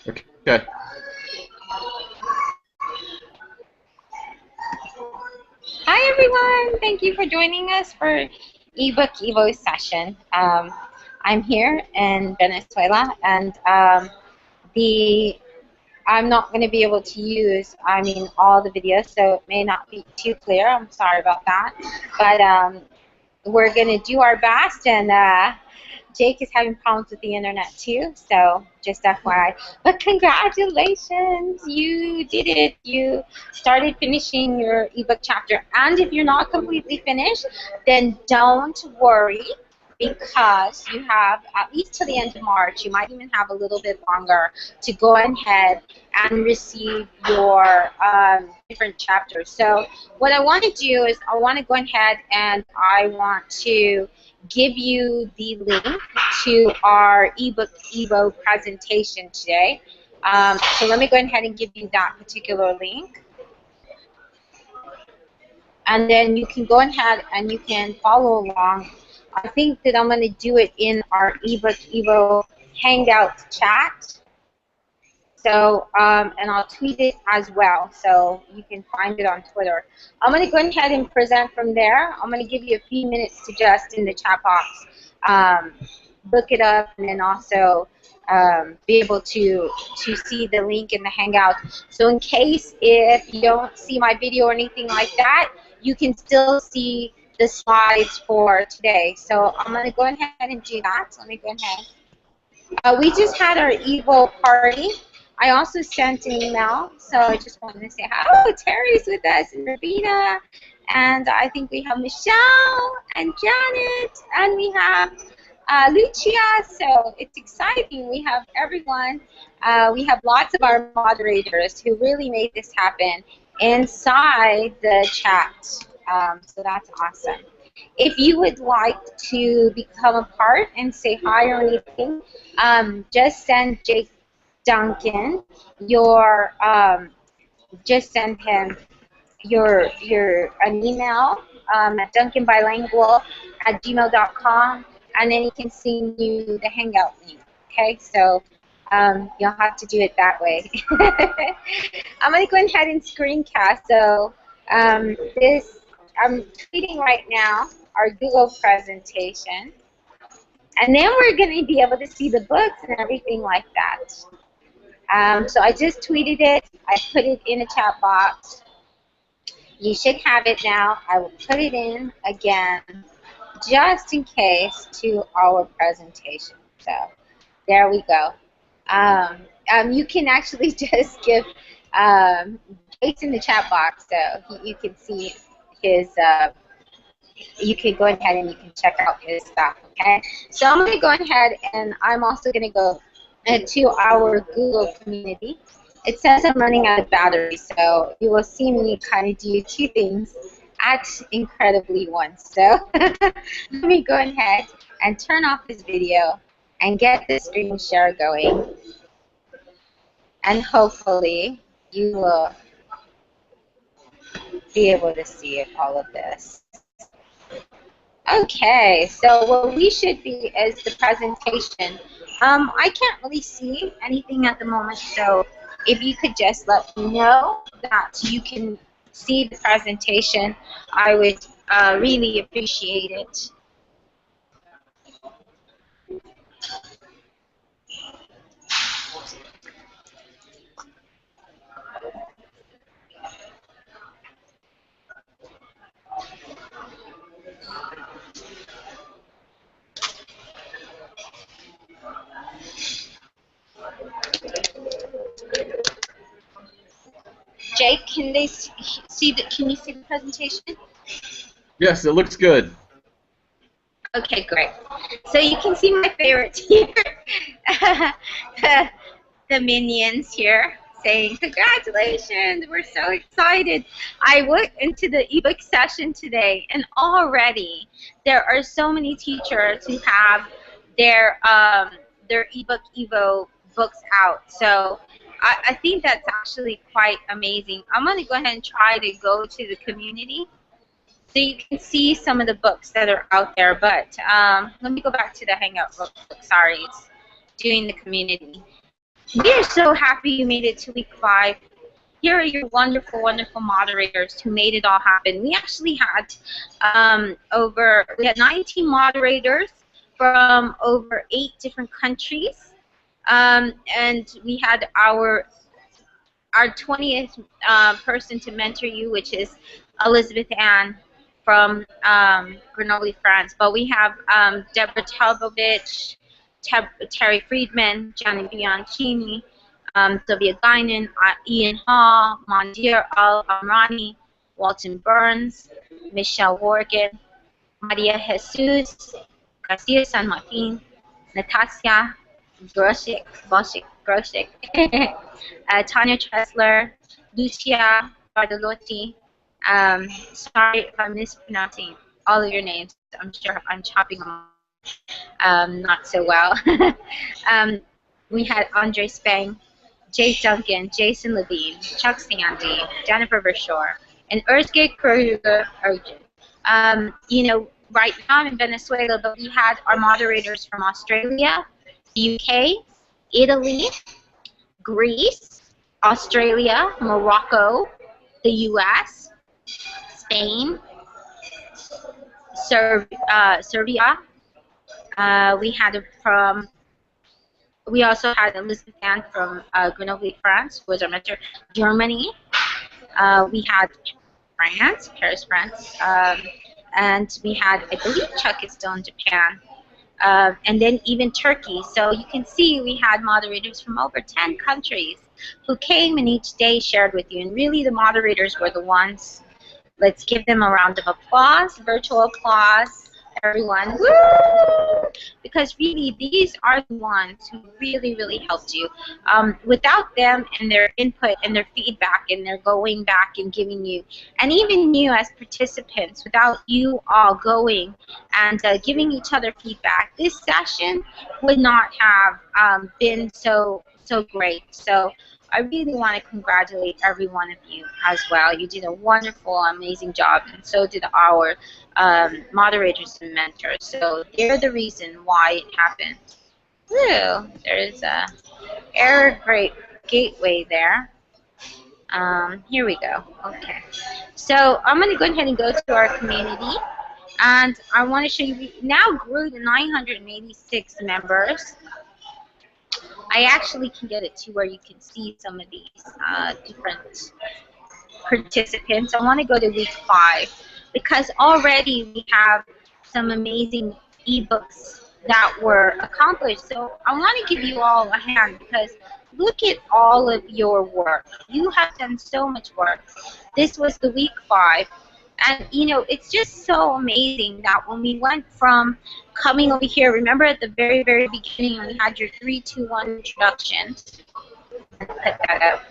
Okay. Hi everyone, thank you for joining us for eBookEVO session. I'm here in Venezuela, and I'm not going to be able to use, all the videos, so it may not be too clear. I'm sorry about that, but we're going to do our best, and Jake is having problems with the internet too, so just FYI. But congratulations, you did it. You started finishing your ebook chapter. And if you're not completely finished, then don't worry, because you have at least to the end of March. You might even have a little bit longer to go ahead and receive your different chapters. So what I want to do is I want to go ahead and I want to give you the link to our eBookEVO presentation today. So let me go ahead and give you that particular link. And then you can go ahead and you can follow along. I think that I'm going to do it in our eBookEVO Hangout chat. So, and I'll tweet it as well, so you can find it on Twitter. I'm going to go ahead and present from there. I'm going to give you a few minutes to just, in the chat box, look it up, and then also be able to see the link in the Hangout. So in case if you don't see my video or anything like that, you can still see the slides for today. So I'm going to go ahead and do that. Let me go ahead. We just had our Evo party. I also sent an email, so I just wanted to say, oh, Terry's with us, and Ravina, and I think we have Michelle, and Janet, and we have Lucia, so it's exciting. We have everyone. We have lots of our moderators who really made this happen inside the chat, so that's awesome. If you would like to become a part and say hi or anything, just send Jake Duncan your just send him an email at duncanbilingual@gmail.com, and then he can send you the Hangout link. Okay, so you'll have to do it that way. I'm going to go ahead and screencast. So I'm tweeting right now our Google presentation, and then we're going to be able to see the books and everything like that. So I just tweeted it. I put it in a chat box. You should have it now. I will put it in again just in case to our presentation. So there we go. You can actually just give Jason the chat box, so you can see his, you can go ahead and you can check out his stuff, okay? So I'm going to go ahead and I'm also going to go to our Google community. It says I'm running out of battery, so you will see me kind of do two things at incredibly once. So let me go ahead and turn off this video and get the screen share going. And hopefully you will be able to see all of this. Okay, so what we should be is the presentation. I can't really see anything at the moment, so if you could just let me know that you can see the presentation, I would really appreciate it. Jake, can they see the? Can you see the presentation? Yes, it looks good. Okay, great. So you can see my favorites here, the minions here saying, congratulations, we're so excited. I went into the ebook session today, and already there are so many teachers who have their eBookEVO books out. So I think that's actually quite amazing. I'm going to go ahead and try to go to the community so you can see some of the books that are out there. But let me go back to the Hangout book. Sorry, it's doing the community. We are so happy you made it to week 5. Here are your wonderful, wonderful moderators who made it all happen. We actually had we had 19 moderators from over 8 different countries, and we had our 20th person to mentor you, which is Elizabeth Ann from Grenoble, France. But we have Deborah Telbovich, Terry Friedman, Gianni Bianchini, Sylvia Guinan, Ian Hall, Mandir Al-Amrani, Walton Burns, Michelle Morgan, Maria Jesus, Garcia San Martin, Natasha Grosik, Tanya Tressler, Lucia Bartolotti. Sorry if I'm mispronouncing all of your names. I'm sure I'm chopping them not so well. um, we had Andre Spang, Jay Duncan, Jason Levine, Chuck Sandy, Jennifer Verschoor, and Erske Kruger Urgent. You know, right now I'm in Venezuela, but we had our moderators from Australia, the UK, Italy, Greece, Australia, Morocco, the US, Spain, Serbia. We also had Elizabeth Ann from Grenoble, France, who was our mentor. Germany. We had France, Paris, France. And we had, I believe Chuck is still in Japan. And then even Turkey. So you can see we had moderators from over 10 countries who came and each day shared with you. And really the moderators were the ones. Let's give them a round of applause, virtual applause, everyone. Woo! Because really these are the ones who really, really helped you. Without them and their input and their feedback and their going back and giving you, and even you as participants, without you all going and giving each other feedback, this session would not have been so great. So I really want to congratulate every one of you as well. You did a wonderful, amazing job, and so did our moderators and mentors. So they're the reason why it happened. Woo! There's a error gateway there. Here we go. Okay. So I'm going to go ahead and go to our community, and I want to show you. We now grew to 986 members. I actually can get it to where you can see some of these different participants. I want to go to week 5 because already we have some amazing ebooks that were accomplished. So I want to give you all a hand because look at all of your work. You have done so much work. This was the week 5. And, you know, it's just so amazing that when we went from coming over here, remember at the very, very beginning we had your 3, 2, 1 introduction. Put that up.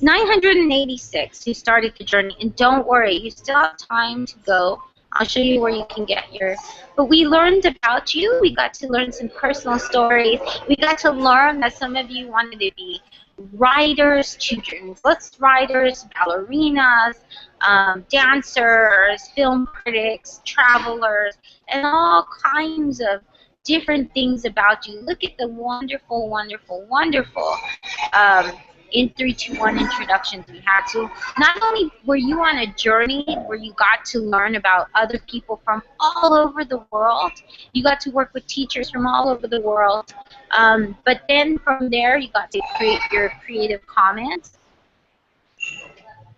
986 who started the journey. And don't worry, you still have time to go. I'll show you where you can get your. But we learned about you. We got to learn some personal stories. We got to learn that some of you wanted to be writers, children's books writers, ballerinas, dancers, film critics, travelers, and all kinds of different things about you. Look at the wonderful, wonderful, wonderful in 3, 2, 1 introductions we had. So not only were you on a journey where you got to learn about other people from all over the world, you got to work with teachers from all over the world, but then from there you got to create your Creative Commons,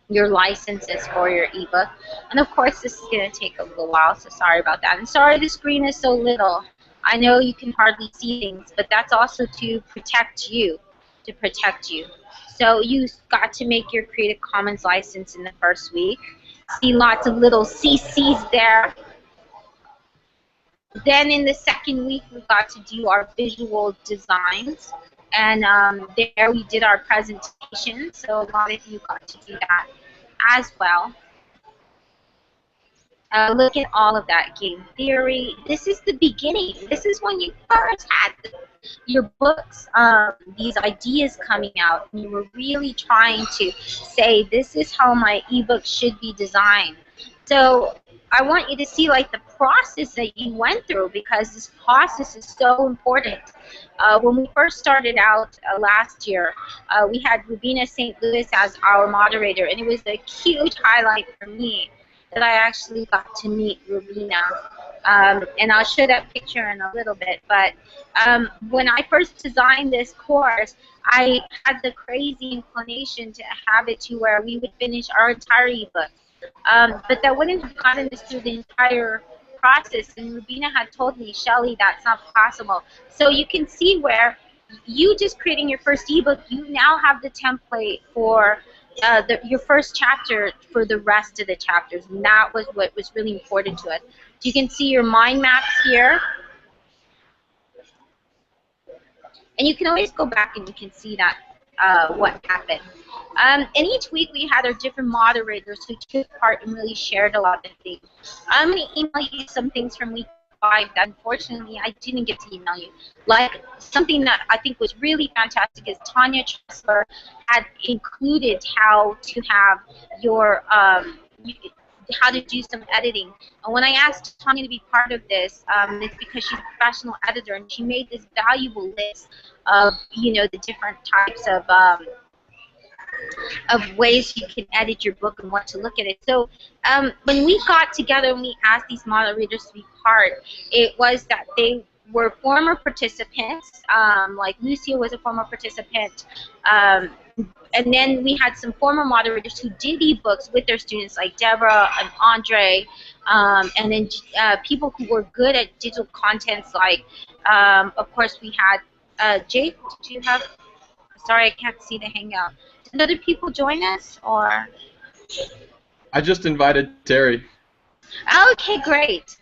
your licenses for your ebook. And of course this is going to take a little while, so sorry about that. And sorry the screen is so little. I know you can hardly see things, but that's also to protect you, So you got to make your Creative Commons license in the first week. See lots of little CCs there. Then in the second week, we got to do our visual designs. And there we did our presentation. So a lot of you got to do that as well. Look at all of that game theory. This is the beginning. This is when you first had your books, these ideas coming out. And you were really trying to say, this is how my ebook should be designed. So I want you to see like the process that you went through, because this process is so important. When we first started out last year, we had Rubina St. Louis as our moderator, and it was a huge highlight for me that I actually got to meet Rubina. And I'll show that picture in a little bit. But when I first designed this course, I had the crazy inclination to have it to where we would finish our entire ebook. But that wouldn't have gotten us through the entire process. And Rubina had told me, Shelly, that's not possible. So you can see where you just creating your first ebook, you now have the template for your first chapter for the rest of the chapters. And that was what was really important to us. So you can see your mind maps here. And you can always go back and you can see that what happened. And each week we had our different moderators who took part and really shared a lot of things. I'm going to email you some things from week 5 that unfortunately I didn't get to email you. Like something that I think was really fantastic is Tanya Tressler had included how to have your how to do some editing. And when I asked Tanya to be part of this, it's because she's a professional editor, and she made this valuable list of, you know, the different types of ways you can edit your book and what to look at it. So when we got together and we asked these moderators to be part, it was that they were former participants, like Lucia was a former participant, and then we had some former moderators who did ebooks with their students, like Deborah and Andre, and then people who were good at digital contents, like, of course, we had Jake. Did you have? Sorry, I can't see the hangout. Did other people join us, or? I just invited Terry. Okay, great.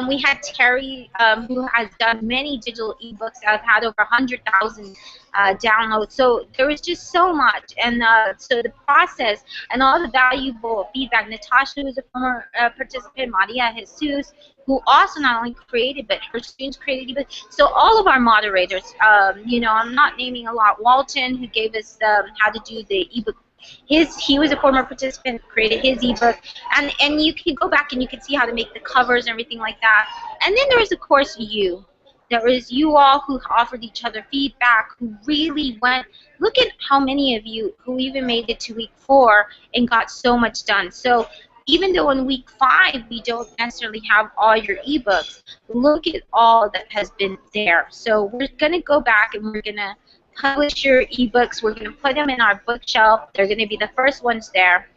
We had Terry, who has done many digital ebooks that have had over 100,000 downloads. So there was just so much, and so the process and all the valuable feedback. Natasha, who's a former participant, Maria Jesus, who also not only created, but her students created ebooks. So all of our moderators, you know, I'm not naming a lot. Walton, who gave us how to do the ebook. He was a former participant, created his ebook, and you can go back and you can see how to make the covers and everything like that. And then there was, of course, you. There was you all who offered each other feedback, who really went. Look at how many of you who even made it to week 4 and got so much done. So even though in week 5 we don't necessarily have all your ebooks, look at all that has been there. So we're going to go back and we're going to publish your ebooks. We're going to put them in our bookshelf. They're going to be the first ones there.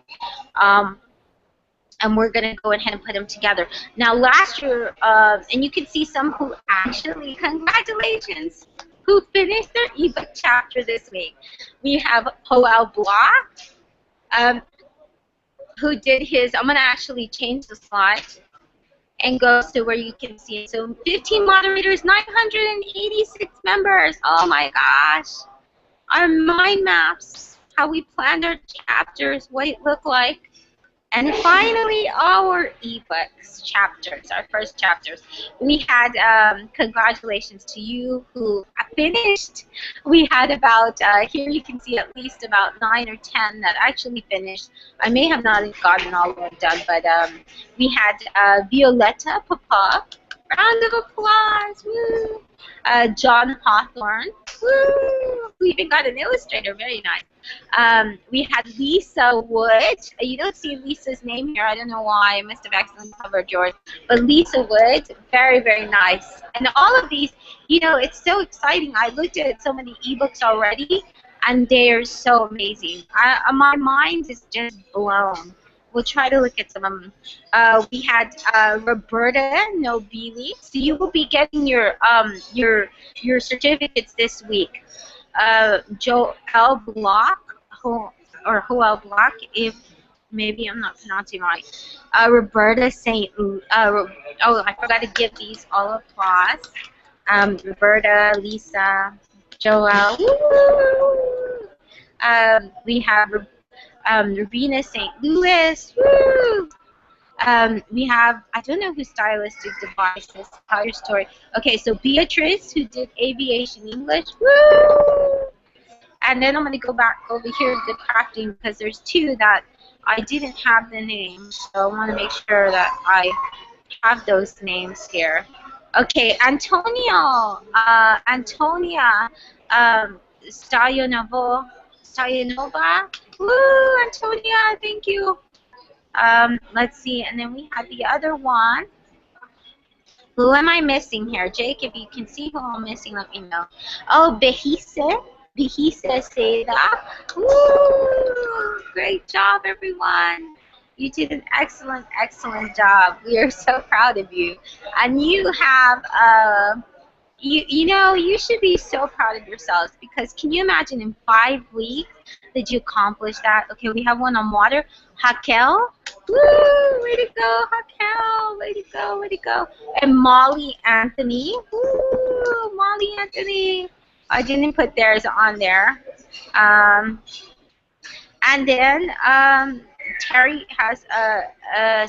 And we're going to go ahead and put them together. Now, last year, and you can see some who actually, congratulations, who finished their ebook chapter this week. We have Joel Block, who did his. I'm going to actually change the slide and go to where you can see it. So 15 moderators, 986 members. Oh my gosh. Our mind maps, how we planned our chapters, what it looked like. And finally, our ebooks chapters, our first chapters. We had congratulations to you who finished. We had about, here you can see at least about 9 or 10 that actually finished. I may have not gotten all of them done, but we had Violetta Papa. Round of applause, woo! John Hawthorne, woo! We even got an illustrator, very nice. We had Lisa Wood. You don't see Lisa's name here. I don't know why. I must have accidentally covered yours. But Lisa Wood, very, very nice. And all of these, you know, it's so exciting. I looked at so many ebooks already, and they are so amazing. My mind is just blown. We'll try to look at some of them. We had Roberta Nobili. So you will be getting your certificates this week. Joel Block, or Joel Block, if maybe I'm not pronouncing right. Roberta St. Oh, I forgot to give these all applause. Roberta, Lisa, Joel. Woo! We have Rubina St. Louis, woo! We have, I don't know who Stylistic Devices, tell your story. Okay, so Beatrice, who did Aviation English, woo! And then I'm going to go back over here to the crafting, because there's 2 that I didn't have the names, so I want to make sure that I have those names here. Okay, Antonio, Antonia, Stoyanova, Woo, Antonia, thank you. Let's see, and then we had the other one. Who am I missing here? Jake, if you can see who I'm missing, let me know. Oh, Behise Seda. Woo! Great job, everyone. You did an excellent, excellent job. We are so proud of you. And you have, you know, you should be so proud of yourselves, because can you imagine in 5 weeks did you accomplish that? Okay, we have one on water. Hakel. Woo! Way to go, Hakel. Way to go, way to go. And Molly Anthony. Woo! Molly Anthony. I didn't put theirs on there. And then Terry has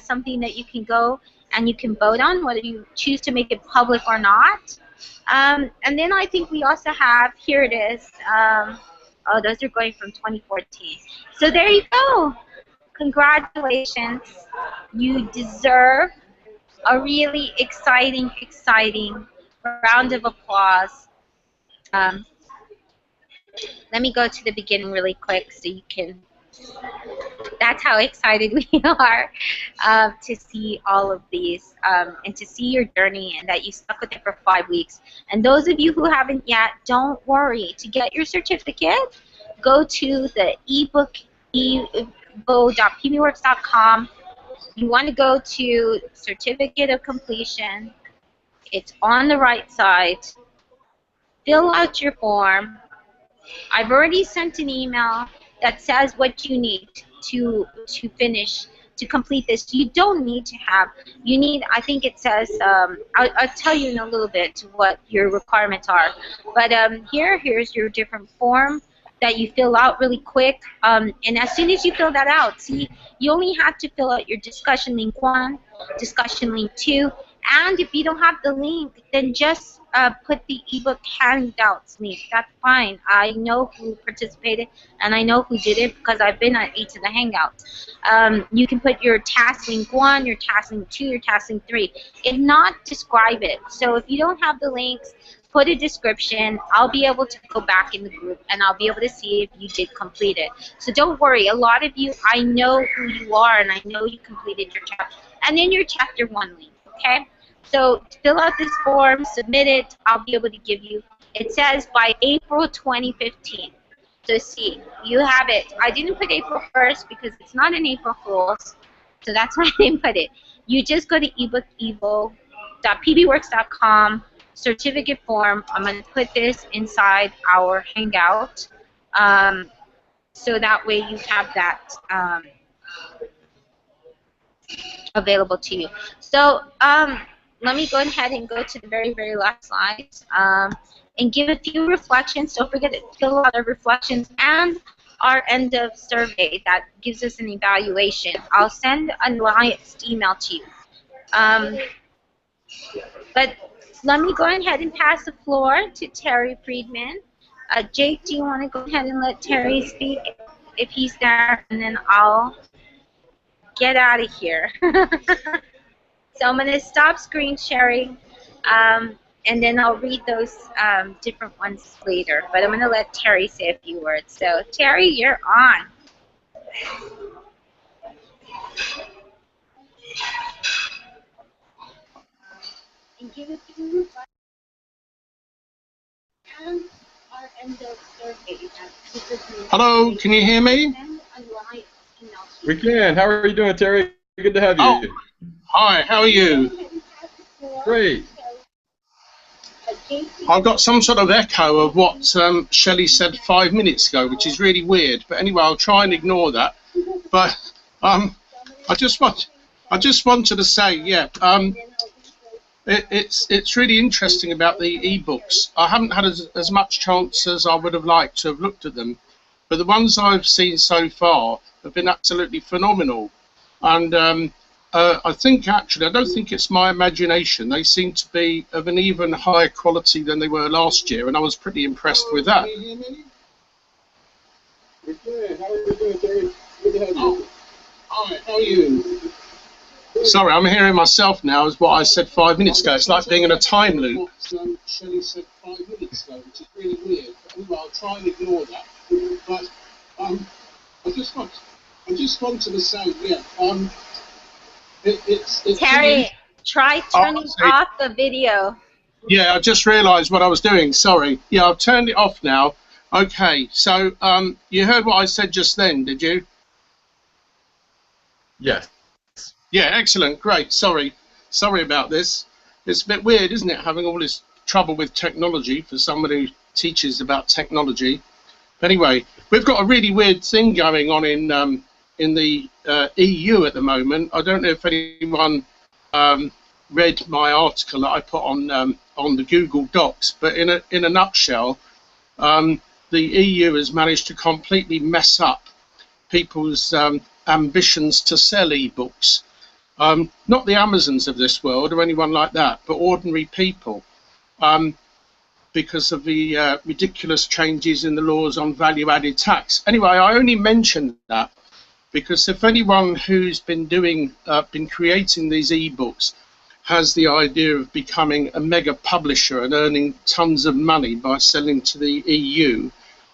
something that you can go and you can vote on whether you choose to make it public or not. And then I think we also have, here it is. Oh, those are going from 2014. So there you go. Congratulations. You deserve a really exciting, exciting round of applause. Let me go to the beginning really quick so you can, that's how excited we are to see all of these and to see your journey, and that you stuck with it for 5 weeks. And those of you who haven't yet, don't worry. To get your certificate, go to the eBookEVO.pbworks.com. You want to go to Certificate of Completion. It's on the right side. Fill out your form. I've already sent an email that says what you need to finish, to complete this. You don't need to have, you need, I think it says, I'll tell you in a little bit what your requirements are. But here's your different form that you fill out really quick. And as soon as you fill that out, see, you only have to fill out your discussion link 1, discussion link 2, and if you don't have the link, then just put the ebook handouts link. That's fine. I know who participated and I know who did it because I've been at each of the hangouts. You can put your task link 1, your task link 2, your task link 3. If not, describe it. So if you don't have the links, put a description. I'll be able to go back in the group and I'll be able to see if you did complete it. So don't worry. A lot of you, I know who you are and I know you completed your chapter. And then your chapter 1 link, okay? So fill out this form, submit it. I'll be able to give you, it says by April 2015. So see, you have it. I didn't put April 1st because it's not an April Fool's. So that's why I didn't put it. You just go to eBookEVO.pbworks.com, certificate form. I'm going to put this inside our Hangout. So that way you have that available to you. So let me go ahead and go to the very, very last slide and give a few reflections. Don't forget to fill out our reflections and our end of survey that gives us an evaluation. I'll send a live email to you. But let me go ahead and pass the floor to Terry Friedman. Jake, do you want to go ahead and let Terry speak if he's there, and then I'll get out of here. So I'm going to stop screen sharing, and then I'll read those different ones later. But I'm going to let Terry say a few words. So Terry, you're on. And give a few and our end of survey. Hello, can you hear me? We can. How are you doing, Terry? Good to have you. Oh, hi, how are you? Great. I've got some sort of echo of what Shelley said 5 minutes ago, which is really weird. But anyway, I'll try and ignore that. But I just wanted to say, yeah, it's really interesting about the ebooks. I haven't had as much chance as I would have liked to have looked at them, but the ones I've seen so far have been absolutely phenomenal. And I think actually, I don't think it's my imagination. They seem to be of an even higher quality than they were last year, and I was pretty impressed with that. We can. How are you doing, Terry? Good to have you. Hi, how are you? Sorry, I'm hearing myself now as what I said 5 minutes ago. It's like being in a time loop. Shelley said 5 minutes ago, which is really weird. But anyway, I'll try and ignore that. But I just wanted to say, yeah, it's Terry, try turning off the video. Yeah, I just realised what I was doing. Sorry. Yeah, I've turned it off now. Okay, so you heard what I said just then, did you? Yes. Yeah, excellent, great. Sorry about this. It's a bit weird, isn't it, having all this trouble with technology for someone who teaches about technology. But anyway, we've got a really weird thing going on in the EU at the moment. I don't know if anyone read my article that I put on the Google Docs, but in a nutshell, the EU has managed to completely mess up people's ambitions to sell ebooks. Not the Amazons of this world or anyone like that, but ordinary people, because of the ridiculous changes in the laws on value-added tax. Anyway, I only mentioned that because if anyone who's been creating these ebooks has the idea of becoming a mega publisher and earning tons of money by selling to the EU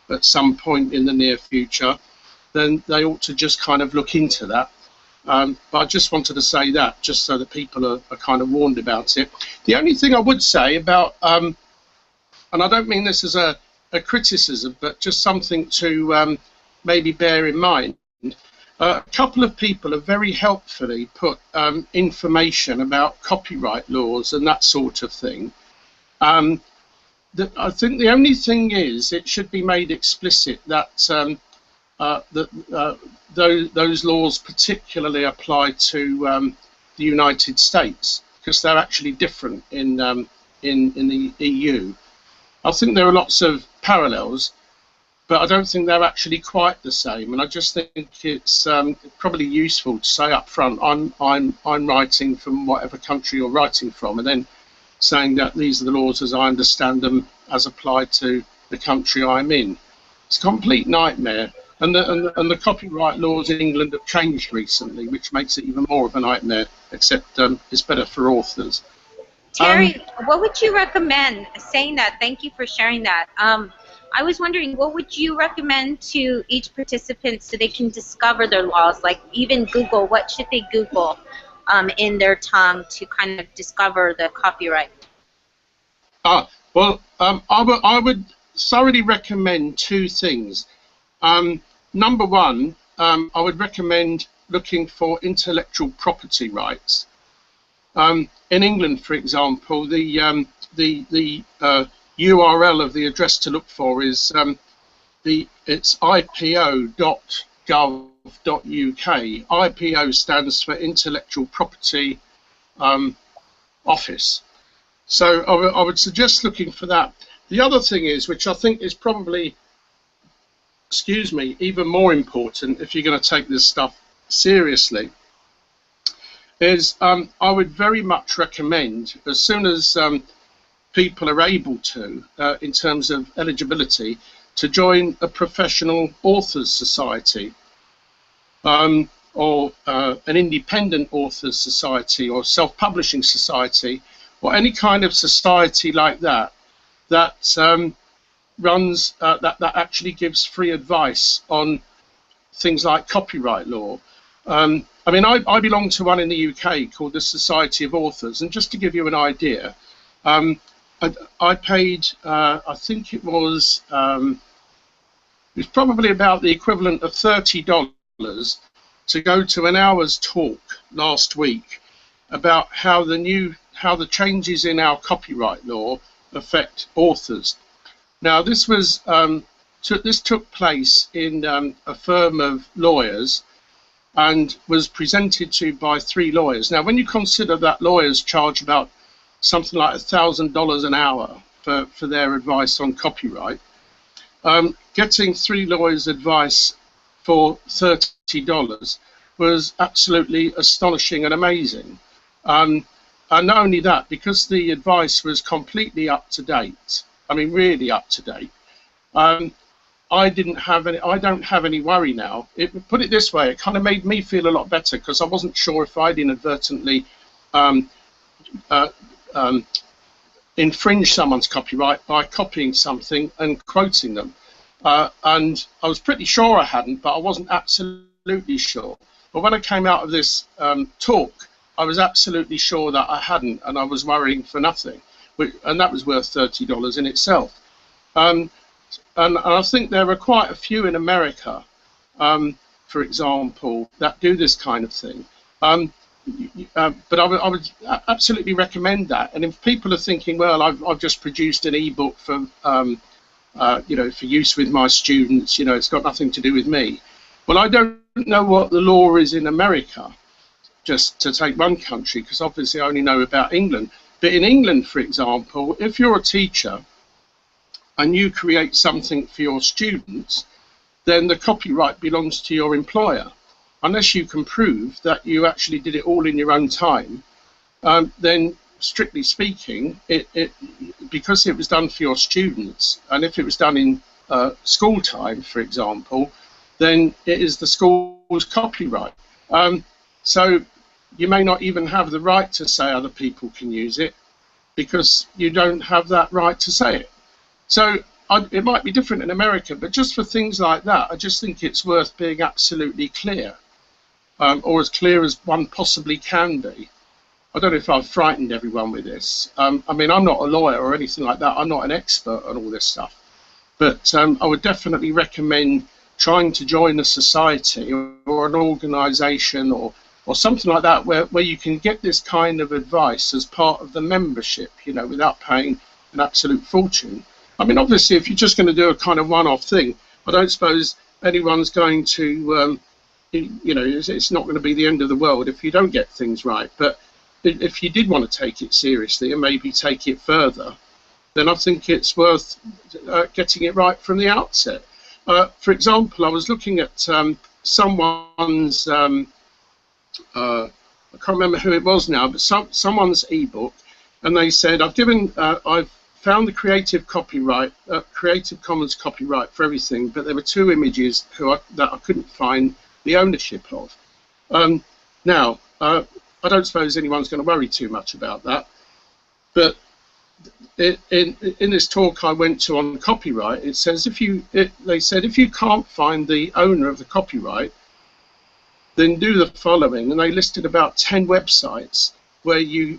at some point in the near future, then they ought to just kind of look into that. But I just wanted to say that, just so that people are kind of warned about it. The only thing I would say about, and I don't mean this as a criticism, but just something to maybe bear in mind, a couple of people have very helpfully put information about copyright laws and that sort of thing. I think the only thing is it should be made explicit that those laws particularly apply to the United States, because they're actually different in the EU. I think there are lots of parallels, but I don't think they're actually quite the same. And I just think it's probably useful to say up front, I'm writing from whatever country you're writing from, and then saying that these are the laws as I understand them as applied to the country I'm in. It's a complete nightmare. And the copyright laws in England have changed recently, which makes it even more of a nightmare, except it's better for authors. Terry, what would you recommend, saying that, thank you for sharing that. I was wondering, what would you recommend to each participant so they can discover their laws? Like even Google, what should they Google in their tongue to kind of discover the copyright? Well, I would thoroughly recommend two things. Number one, I would recommend looking for intellectual property rights. In England, for example, the URL of the address to look for is it's ipo.gov.uk. IPO stands for Intellectual Property Office. So I would suggest looking for that. The other thing is, which I think is probably, excuse me, even more important if you're going to take this stuff seriously, is I would very much recommend, as soon as people are able to, in terms of eligibility, to join a professional authors society, or an independent authors society, or self-publishing society, or any kind of society like that, that runs, that actually gives free advice on things like copyright law. I mean, I belong to one in the UK called the Society of Authors, and just to give you an idea, I paid, I think it was probably about the equivalent of $30 to go to an hour's talk last week about how the changes in our copyright law affect authors. Now, this was this took place in a firm of lawyers, and was presented to by 3 lawyers. Now, when you consider that lawyers charge about something like $1,000 an hour for their advice on copyright, getting 3 lawyers' advice for $30 was absolutely astonishing and amazing. And not only that, because the advice was completely up to date, I mean really up to date, I don't have any worry now. Put it this way, it kind of made me feel a lot better, because I wasn't sure if I'd inadvertently um, uh, um, infringe someone's copyright by copying something and quoting them. And I was pretty sure I hadn't, but I wasn't absolutely sure. But when I came out of this talk, I was absolutely sure that I hadn't, and I was worrying for nothing. And that was worth $30 in itself. And I think there are quite a few in America, for example, that do this kind of thing. But I would absolutely recommend that. And if people are thinking, well, I've just produced an ebook for for use with my students, it's got nothing to do with me. Well, I don't know what the law is in America, just to take one country, because obviously I only know about England. But in England, for example, if you're a teacher and you create something for your students, then the copyright belongs to your employer. Unless you can prove that you actually did it all in your own time, then strictly speaking, because it was done for your students, and if it was done in school time, for example, then it is the school's copyright. So you may not even have the right to say other people can use it, because you don't have that right to say it. So it might be different in America, but just for things like that, I just think it's worth being absolutely clear, or as clear as one possibly can be. I don't know if I've frightened everyone with this. I mean, I'm not a lawyer or anything like that. I'm not an expert on all this stuff. But I would definitely recommend trying to join a society or an organisation or something like that where you can get this kind of advice as part of the membership, without paying an absolute fortune. I mean, obviously, if you're just going to do a kind of one-off thing, I don't suppose anyone's going to, it's not going to be the end of the world if you don't get things right. But if you did want to take it seriously and maybe take it further, then I think it's worth getting it right from the outset. For example, I was looking at someone's, I can't remember who it was now, but someone's ebook, and they said, I've found the Creative Commons copyright for everything, but there were 2 images that I couldn't find the ownership of. Now, I don't suppose anyone's going to worry too much about that, but in this talk I went to on copyright, it says they said if you can't find the owner of the copyright, then do the following, and they listed about 10 websites where you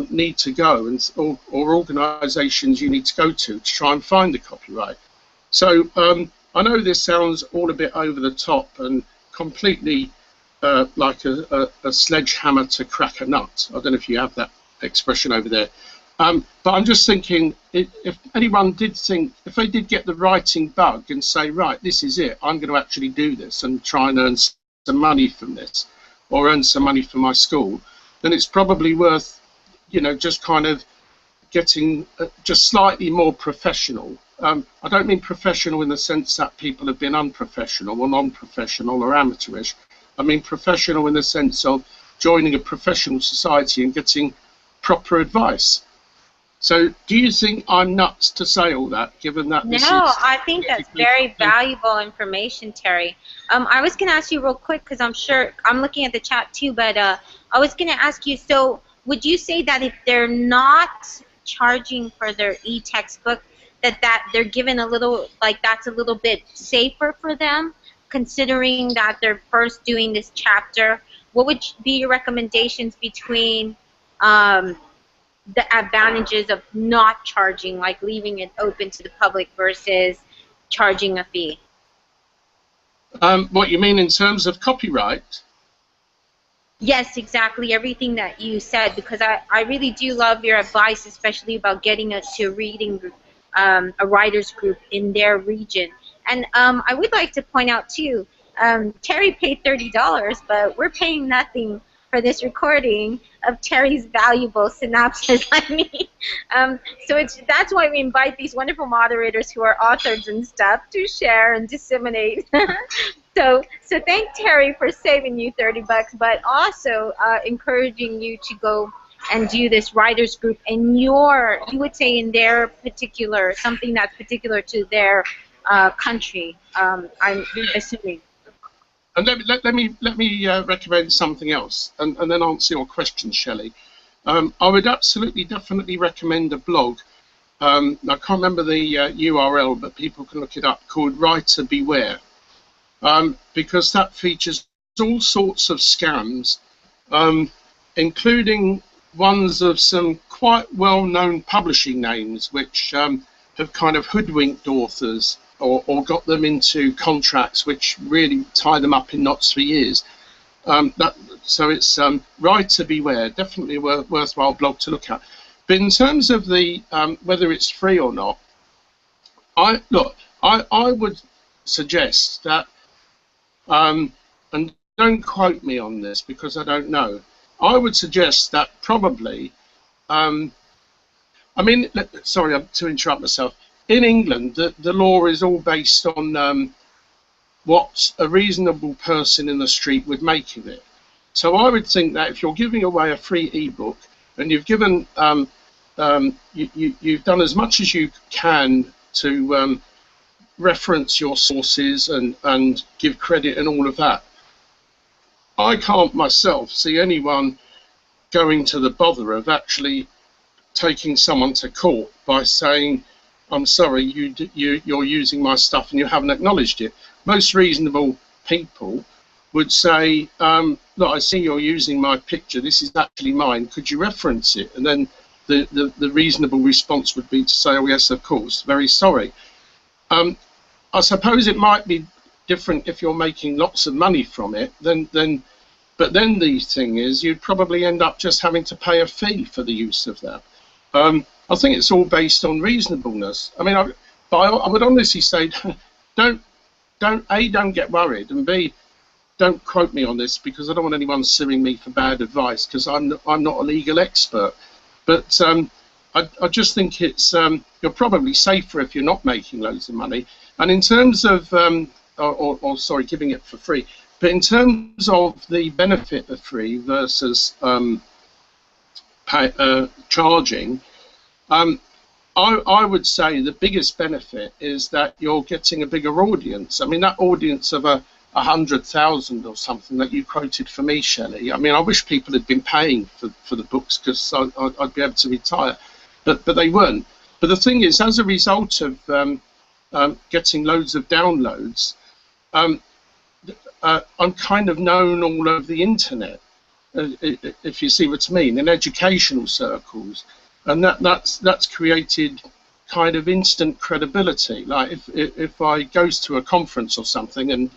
need to go, or organisations you need to go to try and find the copyright. So I know this sounds all a bit over the top and completely like a sledgehammer to crack a nut. I don't know if you have that expression over there. But I'm just thinking, if anyone did think, if they did get the writing bug and say, right, this is it, I'm going to actually do this and try and earn some money from this, or earn some money from my school, then it's probably worth, just kind of getting just slightly more professional. I don't mean professional in the sense that people have been unprofessional or non-professional or amateurish. I mean professional in the sense of joining a professional society and getting proper advice. So do you think I'm nuts to say all that, given that this is... No, I think that's very valuable information, Terry. I was going to ask you real quick, because I'm looking at the chat too, but I was going to ask you, so would you say that if they're not charging for their e-textbook, that they're given a little, like that's a little bit safer for them, considering that they're first doing this chapter? What would be your recommendations between the advantages of not charging, like leaving it open to the public, versus charging a fee? What you mean in terms of copyright? Yes, exactly, everything that you said, because I really do love your advice, especially about getting us to reading group, a writers group in their region. And I would like to point out too, Terry paid $30, but we're paying nothing for this recording of Terry's valuable synopsis. So that's why we invite these wonderful moderators who are authors and stuff to share and disseminate. So thank Terry for saving you $30, but also encouraging you to go and do this writers group in you would say in their particular, something that's particular to their country. I'm assuming. And let me recommend something else, and then answer your question, Shelley. I would definitely recommend a blog. I can't remember the URL, but people can look it up, called Writer Beware, because that features all sorts of scams, including ones of some quite well-known publishing names, which have kind of hoodwinked authors or got them into contracts which really tie them up in knots for years. So it's Writer Beware, definitely a worthwhile blog to look at. But in terms of the whether it's free or not, I would suggest that, and don't quote me on this because I don't know, I would suggest that probably, sorry to interrupt myself, in England the law is all based on what a reasonable person in the street would make of it. So I would think that if you're giving away a free ebook and you've given you've done as much as you can to reference your sources and give credit and all of that, I can't myself see anyone going to the bother of actually taking someone to court by saying, I'm sorry, you're using my stuff and you haven't acknowledged it. Most reasonable people would say, look, I see you're using my picture, this is actually mine, could you reference it? And then the reasonable response would be to say, oh yes, of course, very sorry. I suppose it might be different if you're making lots of money from it, but then the thing is, you'd probably end up just having to pay a fee for the use of that. I think it's all based on reasonableness. I mean, I would honestly say, don't get worried, and B, don't quote me on this because I don't want anyone suing me for bad advice because I'm not a legal expert. But I just think it's you're probably safer if you're not making loads of money. And in terms of sorry, giving it for free, but in terms of the benefit of free versus charging, I would say the biggest benefit is that you're getting a bigger audience. I mean, that audience of 100,000 or something that you quoted for me, Shelley. I mean, I wish people had been paying for the books because I'd be able to retire, but they weren't. But the thing is, as a result of getting loads of downloads, I'm kind of known all over the internet, if you see what I mean, in educational circles, and that's created kind of instant credibility. Like if I goes to a conference or something, and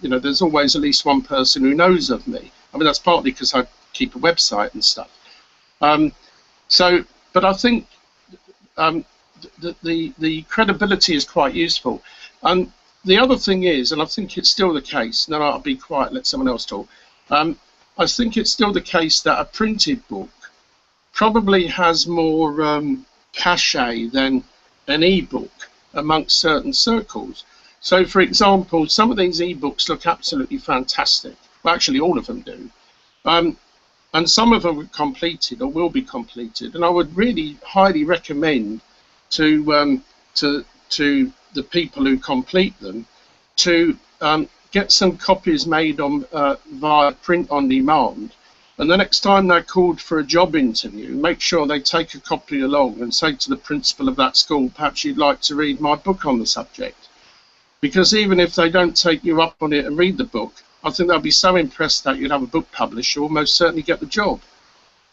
you know, there's always at least one person who knows of me. I mean, that's partly because I keep a website and stuff. But I think the credibility is quite useful. And the other thing is, and I think it's still the case, no, I'll be quiet, let someone else talk. I think it's still the case that a printed book probably has more cachet than an ebook amongst certain circles. So, for example, some of these ebooks look absolutely fantastic. Well, actually, all of them do. And some of them are completed or will be completed. And I would really highly recommend to the people who complete them to get some copies made on via print on demand. And the next time they're called for a job interview, make sure they take a copy along and say to the principal of that school, perhaps you'd like to read my book on the subject. Because even if they don't take you up on it and read the book, I think they'll be so impressed that you'd have a book published, you'll most certainly get the job.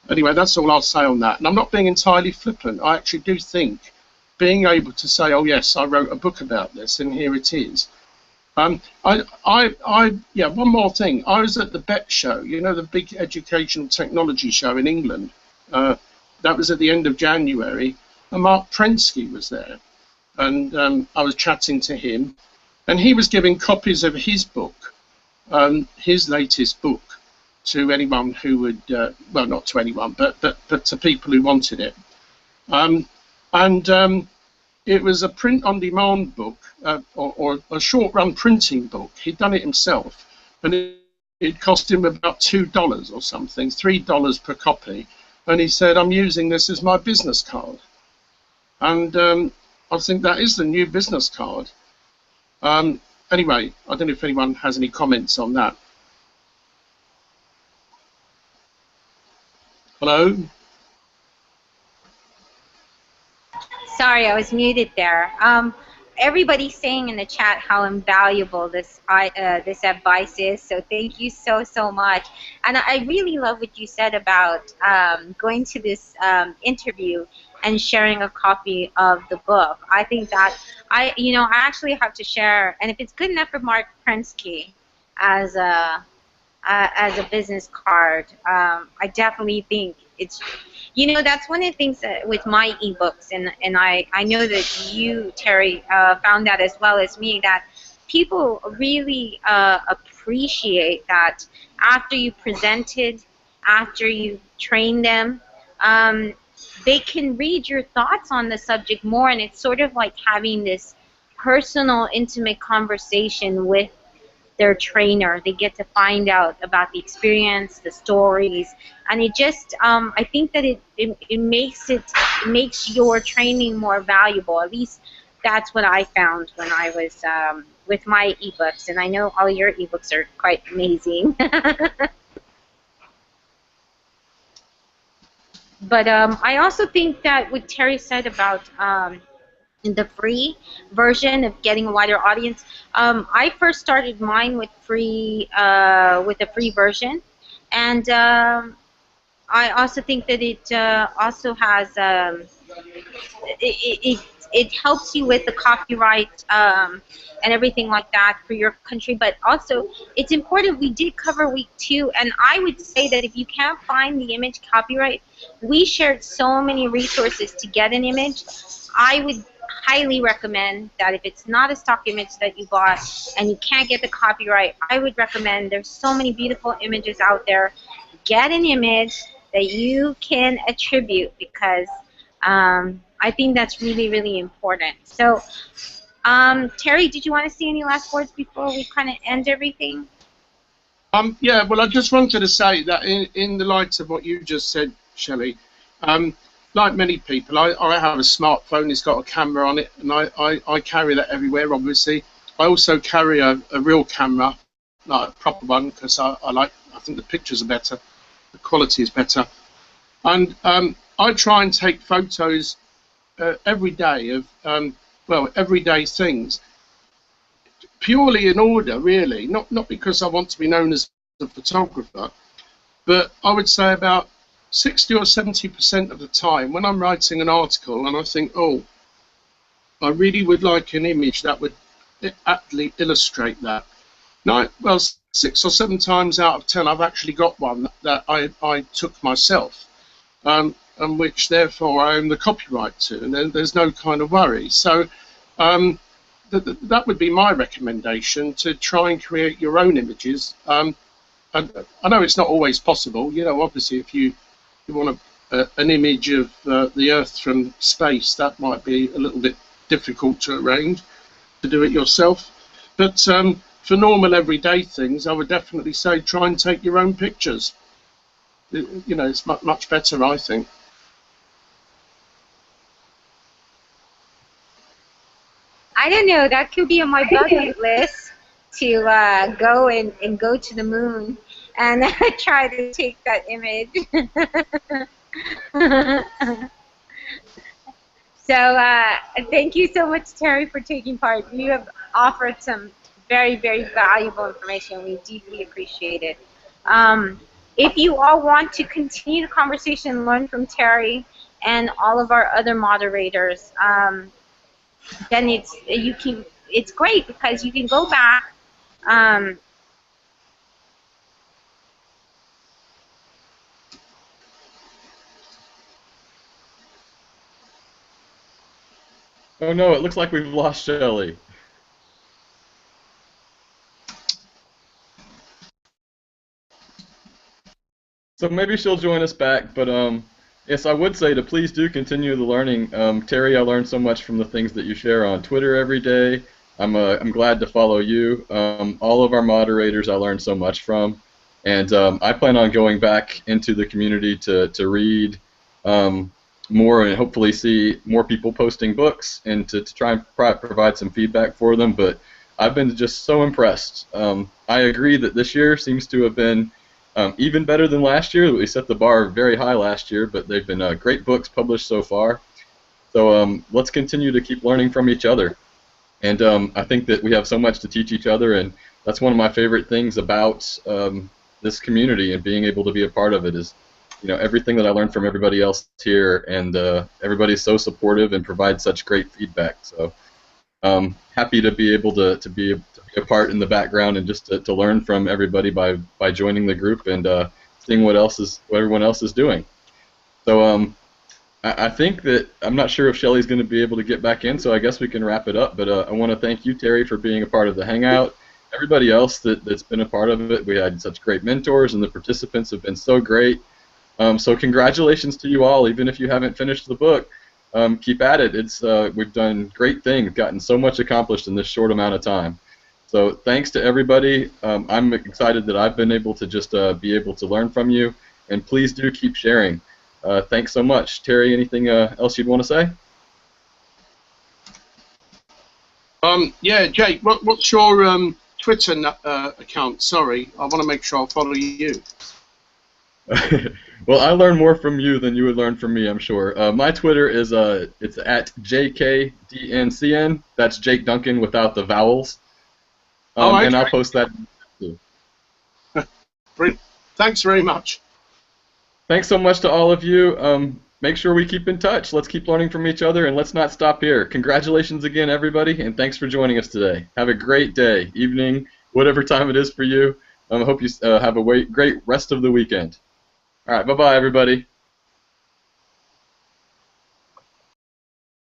Anyway, that's all I'll say on that. And I'm not being entirely flippant. I actually do think being able to say, oh yes, I wrote a book about this and here it is. Yeah, one more thing. I was at the BET show, you know, the big educational technology show in England. That was at the end of January, and Mark Prensky was there. And I was chatting to him, and he was giving copies of his book, his latest book, to anyone who would, well, not to anyone, but to people who wanted it. It was a print-on-demand book, or a short-run printing book. He'd done it himself, and it cost him about $2 or something, $3 per copy. And he said, I'm using this as my business card. And I think that is the new business card. Anyway, I don't know if anyone has any comments on that. Hello? Sorry, I was muted there. Everybody's saying in the chat how invaluable this advice is. So thank you so much. And I really love what you said about going to this interview and sharing a copy of the book. I think that I actually have to share, and if it's good enough for Mark Prensky as a business card, I definitely think it's, that's one of the things that with my ebooks, and I know that you, Terry, found that as well as me, that people really appreciate that after you presented, after you train them, they can read your thoughts on the subject more, and it's sort of like having this personal, intimate conversation with their trainer. They get to find out about the experience, the stories, and it just, I think that it makes your training more valuable. At least that's what I found when I was with my ebooks, and I know all your ebooks are quite amazing. But I also think that what Terry said about the free version of getting a wider audience. I first started mine with the free version, and I also think that it also has it helps you with the copyright and everything like that for your country. But also, it's important. We did cover week 2, and I would say that if you can't find the image copyright, we shared so many resources to get an image. I would highly recommend that if it's not a stock image that you bought and you can't get the copyright, I would recommend, there's so many beautiful images out there, get an image that you can attribute, because I think that's really important. So Terry, did you want to say any last words before we kind of end everything? Yeah, well, I just wanted to say that in the light of what you just said, Shelley, like many people, I have a smartphone. It's got a camera on it, and I carry that everywhere, obviously. I also carry a real camera, like a proper one, because I think the pictures are better, the quality is better. And I try and take photos every day of, well, everyday things, purely in order, really, not because I want to be known as a photographer, but I would say about 60 or 70% of the time when I'm writing an article and I think, oh, I really would like an image that would aptly illustrate that. Now, well, 6 or 7 times out of 10 I've actually got one that I took myself, and which therefore I own the copyright to, and then there's no kind of worry. So that would be my recommendation, to try and create your own images. And I know it's not always possible, obviously if you want an image of the Earth from space, that might be a little bit difficult to arrange, to do it yourself. But for normal everyday things, I would definitely say try and take your own pictures. It's much better, I think. I don't know, that could be on my bucket list, to go and go to the moon and try to take that image. So thank you so much, Terry, for taking part. You have offered some very valuable information. We deeply appreciate it. If you all want to continue the conversation and learn from Terry and all of our other moderators, then it's great, because you can go back. Oh no, it looks like we've lost Shelley. So maybe she'll join us back, but yes, I would say to please do continue the learning. Terry, I learned so much from the things that you share on Twitter every day. I'm glad to follow you. All of our moderators I learned so much from, and I plan on going back into the community to read more and hopefully see more people posting books, and to try and provide some feedback for them. But I've been just so impressed. I agree that this year seems to have been even better than last year. We set the bar very high last year, but they've been great books published so far. So let's continue to keep learning from each other. And I think that we have so much to teach each other, and that's one of my favorite things about this community and being able to be a part of it is, you know, everything that I learned from everybody else here, and everybody's so supportive and provides such great feedback. So happy to be able to be a part in the background and just to learn from everybody by joining the group and seeing what everyone else is doing. So I think that I'm not sure if Shelly's going to be able to get back in, so I guess we can wrap it up. But I want to thank you, Terry, for being a part of the Hangout. Everybody else that's been a part of it, we had such great mentors, and the participants have been so great. So congratulations to you all, even if you haven't finished the book. Keep at it. We've done great things, gotten so much accomplished in this short amount of time. So thanks to everybody. I'm excited that I've been able to just be able to learn from you, and please do keep sharing. Thanks so much. Terry, anything else you'd want to say? Yeah, Jake, what's your Twitter account? Sorry, I want to make sure I follow you. Well, I learn more from you than you would learn from me, I'm sure. My Twitter is it's at JKDNCN. That's Jake Duncan without the vowels. Okay. And I'll post that too. Thanks very much. Thanks so much to all of you. Make sure we keep in touch. Let's keep learning from each other, and let's not stop here. Congratulations again, everybody, and thanks for joining us today. Have a great day, evening, whatever time it is for you. I hope you have a great rest of the weekend. All right, bye-bye, everybody.